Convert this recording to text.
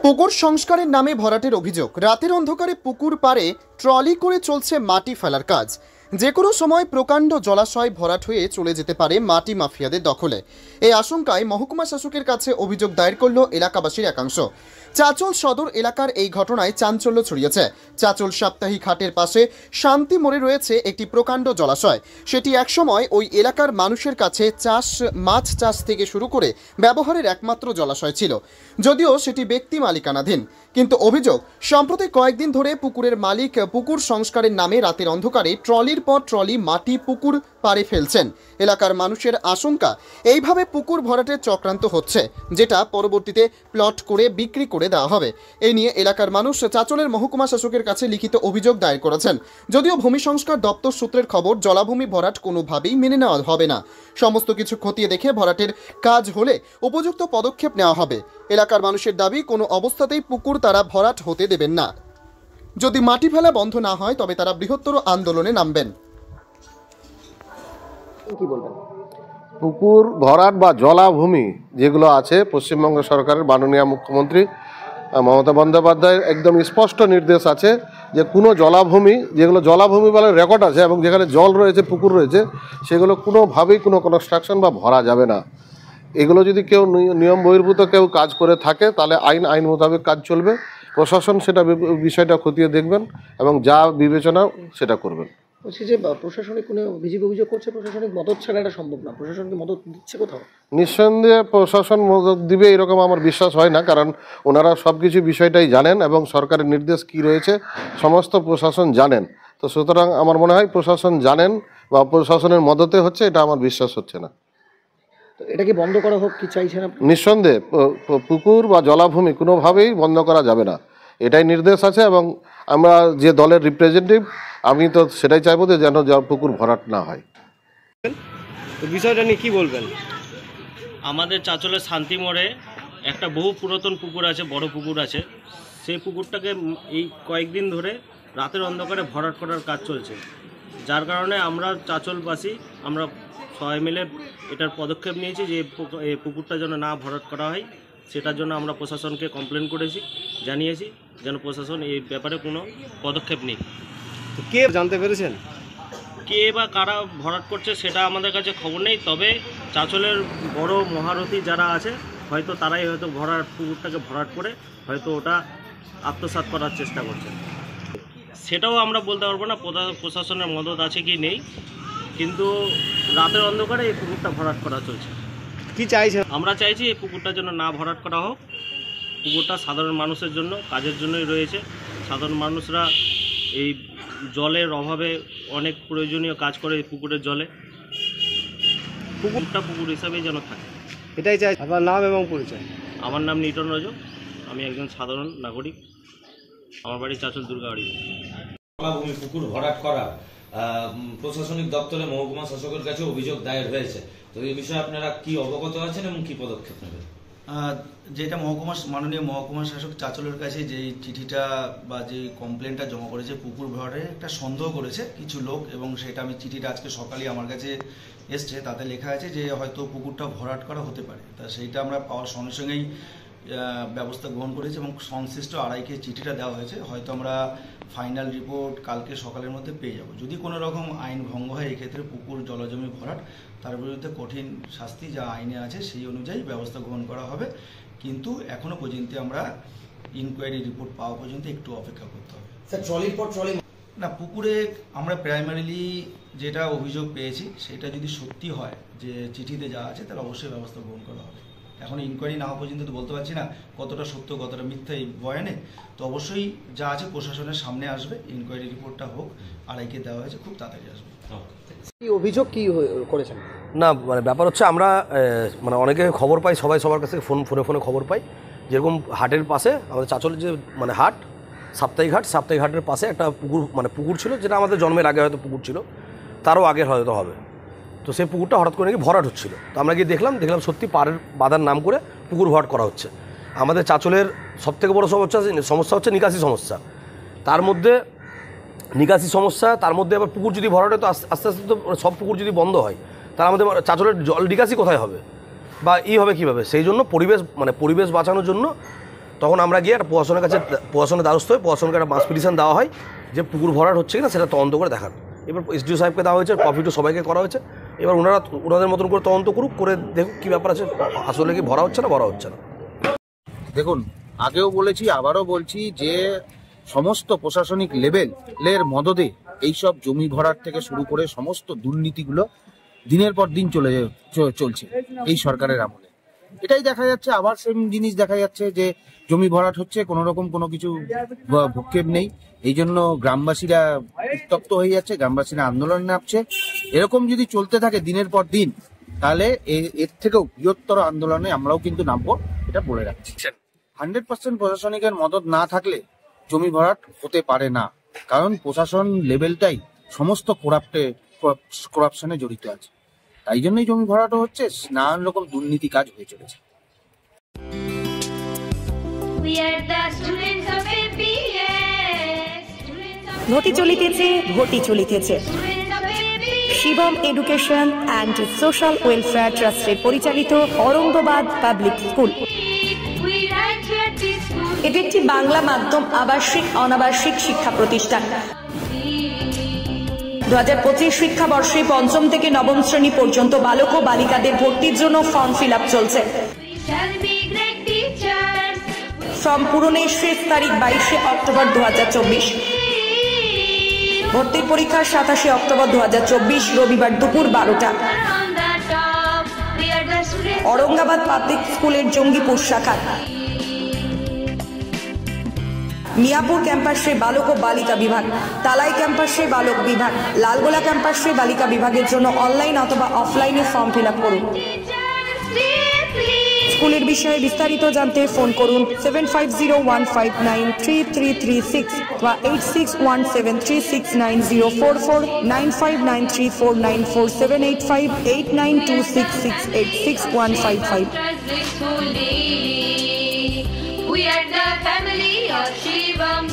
পুকুর সংস্কারের নামে ভরাটের অভিযোগ। রাতের অন্ধকারে পুকুর পাড়ে ট্রলি করে চলছে মাটি ফেলার কাজ। যে কোনো সময় প্রকাণ্ড জলাশয় ভরাট হয়ে চলে যেতে পারে মাটি মাফিয়াদের দখলে। এই আশঙ্কায় মহকুমা শাসকের কাছে অভিযোগ দায়ের করল এলাকাবাসীর একাংশ। চাচল সদর এলাকার এই ঘটনায় চাঞ্চল্য ছড়িয়েছে। চাচল সাপ্তাহিক হাটের পাশে শান্তি মোড়ে রয়েছে একটি প্রকাণ্ড জলাশয়। সেটি একসময় ওই এলাকার মানুষের কাছে মাছ চাষ থেকে শুরু করে ব্যবহারের একমাত্র জলাশয় ছিল, যদিও সেটি ব্যক্তি মালিকানাধীন। কিন্তু অভিযোগ, সম্প্রতি কয়েকদিন ধরে পুকুরের মালিক পুকুর সংস্কারের নামে রাতের অন্ধকারে ট্রলির পর ট্রলি মাটি পুকুর পাড়ে ফেলছেন। এলাকার মানুষের আশঙ্কা, এইভাবে পুকুর ভরাটের চক্রান্ত হচ্ছে, যেটা পরবর্তীতে প্লট করে বিক্রি করে দেওয়া হবে। এই নিয়ে এলাকার মানুষ চাচলের মহকুমা শাসকের কাছে লিখিত অভিযোগ দায়ের করেছেন। যদিও ভূমি সংস্কার দপ্তর সূত্রের খবর, জলাভূমি ভরাট কোনোভাবেই মেনে নেওয়া হবে না। সমস্ত কিছু খতিয়ে দেখে ভরাটের কাজ হলে উপযুক্ত পদক্ষেপ নেওয়া হবে। এলাকার মানুষের দাবি, কোনো অবস্থাতেই পুকুর তারা ভরাট হতে দেবেন না। যদি মাটি ফেলা বন্ধ না হয় তবে তারা বৃহত্তর আন্দোলনে নামবেন। কি বলবেন? পুকুর ভরাট বা জলাভূমি যেগুলো আছে, পশ্চিমবঙ্গ সরকারের মাননীয় মুখ্যমন্ত্রী মমতা বন্দ্যোপাধ্যায়ের একদম স্পষ্ট নির্দেশ আছে যে কোনো জলাভূমি, যেগুলো জলাভূমি বলে রেকর্ড আছে এবং যেখানে জল রয়েছে, পুকুর রয়েছে, সেগুলো কোনোভাবেই কোনো কনস্ট্রাকশন বা ভরা যাবে না। এগুলো যদি কেউ নিয়ম বহির্ভূত কেউ কাজ করে থাকে তাহলে আইন মোতাবেক কাজ চলবে। প্রশাসন সেটা বিষয়টা খতিয়ে দেখবেন এবং যা বিবেচনা সেটা করবেন। বলছি যে প্রশাসনিক কোনো অভিযোগ করছে, প্রশাসনিক মদত ছাড়া এটা সম্ভব না। প্রশাসনকে মদত দিচ্ছে কোথাও? নিঃসন্দেহে প্রশাসন মদত দিবে এরকম আমার বিশ্বাস হয় না, কারণ ওনারা সব কিছু বিষয়টাই জানেন এবং সরকারের নির্দেশ কি রয়েছে সমস্ত প্রশাসন জানেন। তো সুতরাং আমার মনে হয় প্রশাসন জানেন বা প্রশাসনের মদতে হচ্ছে, এটা আমার বিশ্বাস হচ্ছে না। তো এটাকে বন্ধ করা হোক কি চাইছেন? নিঃসন্দেহে পুকুর বা জলাভূমি কোনোভাবেই বন্ধ করা যাবে না, এটাই নির্দেশ আছে। এবং আমরা যে দলের রিপ্রেজেন্টেটিভ, আমি তো সেটাই চাইবো যে যেন পুকুর ভরাট না হয়। বিষয়টা নিয়ে কি বলবেন? আমাদের চাচলের শান্তি মোড়ে একটা বহু পুরাতন পুকুর আছে, বড় পুকুর আছে। সেই পুকুরটাকে এই কয়েকদিন ধরে রাতের অন্ধকারে ভরাট করার কাজ চলছে, যার কারণে আমরা চাচলবাসী আমরা সবাই মিলে এটার পদক্ষেপ নিয়েছি যে এই পুকুরটা যেন না ভরাট করা হয়। সেটার জন্য আমরা প্রশাসনকে কমপ্লেন করেছি, জানিয়েছি যেন প্রশাসন এই ব্যাপারে কোনো পদক্ষেপ নিক। কে জানতে পেরেছেন কে বা কারা ভরাট করছে সেটা আমাদের কাছে খবর নেই, তবে চাচলের বড় মহারথী যারা আছে হয়তো তারাই হয়তো পুকুরটাকে ভরাট করে হয়তো ওটা আত্মসাৎ করার চেষ্টা করছে। সেটাও আমরা বলতে পারবো না প্রশাসনের মদত আছে কি নেই, কিন্তু রাতের অন্ধকারে এই পুকুরটা ভরাট করা চলছে। কি চাইছেন? আমরা চাইছি এই পুকুরটার জন্য না ভরাট করা হোক। পুকুরটা সাধারণ মানুষের জন্য, কাজের জন্যই রয়েছে। সাধারণ মানুষরা এই জলের অভাবে অনেক প্রয়োজনীয় কাজ করে এই পুকুরের জলে। পুকুরটা পুকুর হিসাবেই যেন থাকে, এটাই চাই। আপনার নাম এবং পরিচয়? আমার নাম নিটন রজক, আমি একজন সাধারণ নাগরিক। আমার বাড়ি চাচল দুর্গাবাড়ি। জলাভূমি পুকুর ভরাট করা প্রশাসনিক দপ্তরে মহকুমা শাসকের কাছে অভিযোগ দায়ের হয়েছে। তো এই বিষয়ে আপনারা কি অবগত আছেন এবং কি পদক্ষেপ নেবেন? যেটা মাননীয় মহকুমা শাসক চাচলের কাছে যে চিঠিটা বা যে কমপ্লেনটা জমা করেছে, পুকুর ভরাটে একটা সন্দেহ করেছে কিছু লোক, এবং সেটা আমি চিঠিটা আজকে সকালে আমার কাছে এসছে, তাতে লেখা আছে যে হয়তো পুকুরটা ভরাট করা হতে পারে। তা সেইটা আমরা পাওয়ার সঙ্গে সঙ্গেই ব্যবস্থা গ্রহণ করেছি এবং সংশ্লিষ্ট আড়াইকে চিঠিটা দেওয়া হয়েছে। হয়তো আমরা ফাইনাল রিপোর্ট কালকে সকালের মধ্যে পেয়ে যাব। যদি কোনো রকম আইন ভঙ্গ হয় এক্ষেত্রে পুকুর জলজমি ভরাট, তার বিরুদ্ধে কঠিন শাস্তি যা আইনে আছে সেই অনুযায়ী ব্যবস্থা গ্রহণ করা হবে। কিন্তু এখনো পর্যন্ত আমরা ইনকোয়ারি রিপোর্ট পাওয়া পর্যন্ত একটু অপেক্ষা করতে হবে। স্যার, ট্রলির পর ট্রলি না, পুকুরে আমরা প্রাইমারিলি যেটা অভিযোগ পেয়েছি সেটা যদি সত্যি হয় যে চিঠিতে যা আছে, তাহলে অবশ্যই ব্যবস্থা গ্রহণ করা হবে। এখন ইনকোয়ারি না হওয়া পর্যন্ত তো বলতে পারছি না কতটা সত্য কতটা মিথ্যা এই বয়ানে। তো অবশ্যই যা আছে প্রশাসনের সামনে আসবে, ইনকোয়ারি রিপোর্টটা হোক, আড়াইকে দেওয়া হয়েছে, খুব তাড়াতাড়ি আসবে। কি অভিযোগ কি করেছেন? না, মানে ব্যাপার হচ্ছে আমরা মানে অনেকে খবর পাই, সবাই সবার কাছে ফোনে খবর পাই। যেরকম হাটের পাশে আমাদের চাচলের যে মানে হাট, সাপ্তাহিক হাটের পাশে একটা পুকুর ছিল, যেটা আমাদের জন্মের আগে হয়তো পুকুর ছিল, তারও আগে হয়তো হবে। তো সেই পুকুরটা হঠাৎ করে নাকি ভরাট হচ্ছিল। তো আমরা গিয়ে দেখলাম সত্যি পাড়ের বাঁধার নাম করে পুকুর ভরাট করা হচ্ছে। আমাদের চাচলের সবথেকে বড় সমস্যা হচ্ছে নিকাশি সমস্যা। তার মধ্যে আবার পুকুর যদি ভরাট হয়, তো আস্তে আস্তে তো সব পুকুর যদি বন্ধ হয়, তাহলে আমাদের চাচলের জল নিকাশি কোথায় হবে বা হবে কীভাবে? সেই জন্য পরিবেশ বাঁচানোর জন্য তখন আমরা গিয়ে একটা প্রশাসনের দ্বারস্থ হয়ে প্রশাসনকে একটা মাস পিটিশন দেওয়া হয় যে পুকুর ভরাট হচ্ছে কিনা সেটা তদন্ত করে দেখান। এবার এসডিও সাহেবকে দেওয়া হয়েছে, কপিটু সবাইকে করা হয়েছে। এবার ওনাদের মতন করে তদন্ত করুক, করে দেখুক কী ব্যাপার আছে, আসলে কি ভরা হচ্ছে না ভরা হচ্ছে না। দেখুন, আগেও বলেছি আবারও বলছি যে সমস্ত প্রশাসনিক লেভেলের মদদে এইসব জমি ভরাট থেকে শুরু করে সমস্ত দুর্নীতিগুলো দিনের পর দিন চলছে এই সরকারের আমলে। এটাই দেখা যাচ্ছে, আবার সেম জিনিস দেখা যাচ্ছে যে জমি ভরাট হচ্ছে, কোনো রকম কোনো কিছু ভূক্ষেপ নেই। এই জন্য গ্রামবাসীরা উত্তপ্ত হয়ে যাচ্ছে, গ্রামবাসীরা আন্দোলন নামছে। এরকম যদি চলতে থাকে দিনের পর দিন, তাহলে এর থেকেও বৃহত্তর আন্দোলনে আমরাও কিন্তু নামবো, এটা বলে রাখছি। 100% প্রশাসনিকের মদত না থাকলে জমি ভরাট হতে পারে না, কারণ প্রশাসন লেভেলটাই সমস্ত করাপশনে জড়িত আছে। তাই জন্যই জমি ভরাটও হচ্ছে, নানান রকম দুর্নীতি কাজ হয়ে চলেছে। ঘটি চলিতেছে Shivam education and social welfare ট্রাস্টের পরিচালিত অরঙ্গবাদ পাবলিক স্কুল। এটি একটি বাংলা মাধ্যম আবাসিক অনাবাসিক শিক্ষা প্রতিষ্ঠান। 2025 শিক্ষাবর্ষে 5ম থেকে 9ম শ্রেণী পর্যন্ত বালক ও বালিকাদের ভর্তির জন্য ফর্ম ফিল আপ চলছে। ফর্ম পূরণের শেষ তারিখ 22শে অক্টোবর 2024। ভর্তির পরীক্ষা 27শে অক্টোবর 2024 রবিবার দুপুর 12টা। औरंगाबाद पाब्लिक स्कूलेर जंगीपुर शाखा मियापुर कैम्पासे बालक और बालिका विभाग, तालाई कैम्पासे बालक विभाग, लालगोला कैम्पासे बालिका विभागेर जोन्नो अनलाइन अथवा अफलाइने फर्म फिल आप करुन। स्कूलेर विषये विस्तारित जानते फोन करुन 7501593336 বা 8617369044 9593494785 8926686155। We are the family of Shivam.